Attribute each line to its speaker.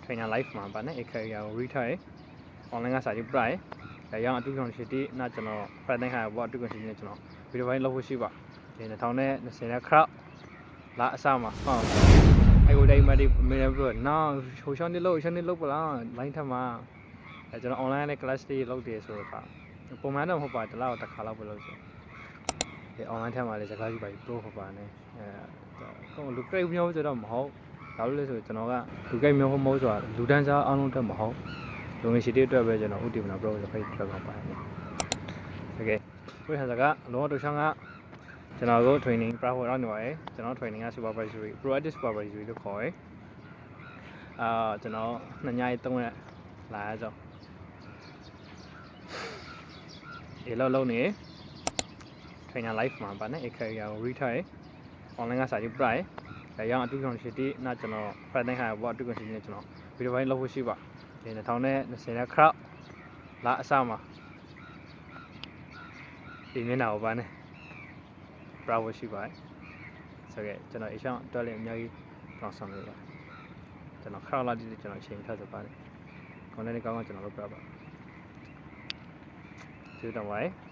Speaker 1: trainer live မှာပါနဲ့အခါရ retry online ကစာကြည့် price ရောင်းအတူကောင်ရှိတိနာကျွန်တော် price တိုင်းခါဘောအတူကောင်ရှိနေကျွန်တော်ဗီဒီယိုပိုင်းလုပ်ဖို့ရှိပါဒီ2020နဲ့ crowd လာအစမှာဟုတ်အဲ့ကိုတိုင်းမဒီမေဘရနော်ဟိုရှောင်းနေလို့ပလား line ထမှာကျွန်တော် online နဲ့ class တွေလုပ်တယ်ဆိုတော့ပုံမှန်တော့မဟုတ်ပါတလားတစ်ခါလောက်ပဲလုပ်ဆိုဒီ online ထမှာလည်းစကားကြည့်ပါ pro ဟုတ်ပါနဲ့ကောလူကိတ်မျိုးဆိုတော့မဟုတ်ဒါလို့လဲဆိုကျွန်တော်ကလူကိတ်မျိုးမဟုတ်ဆိုတာလူတန်းစားအားလုံးတက်မဟုတ်လူငယ်ရှိတဲ့အတွက်ပဲကျွန်တော်ဥတီမနာ pro ဆိုဖိတ်ထွက်ပါပါတယ်โอเคဝိဟန်စကားလောတူချောင်းကကျွန်တော်ကို training private ရောက်နေပါတယ်ကျွန်တော် training က supervisory proactive supervisory လို့ခေါ်တယ်ကျွန်တော်2ည3ရက်လာရအောင်ဒီလောက်နေ trainer live မှာပါနဲ့အခါရ retry online ကစာကြည့် price ရောင်းအတူကောင်ရှိတိနာကျွန်တော် price တိုင်းခါဘောအတူကောင်ရှိနေကျွန်တော်ဗီဒီယိုပိုင်းလုပ်ဖို့ရှိပါဒီ2020နဲ့ crowd လာအစမှာဒီမျက်နှာကိုပါနဲ့ bravo ရှိပါတယ်ဆိုတော့ကျွန်တော်အရှောင်းတွက်လည်းအများကြီးတောင်းဆောင်နေပါကျွန်တော် crowd လာတိကျွန်တော်ချိန်ထားစပါတယ် content ကောင်းကျွန်တော်လုပ်ပြပါကျေးဇူးတင်ပါတယ်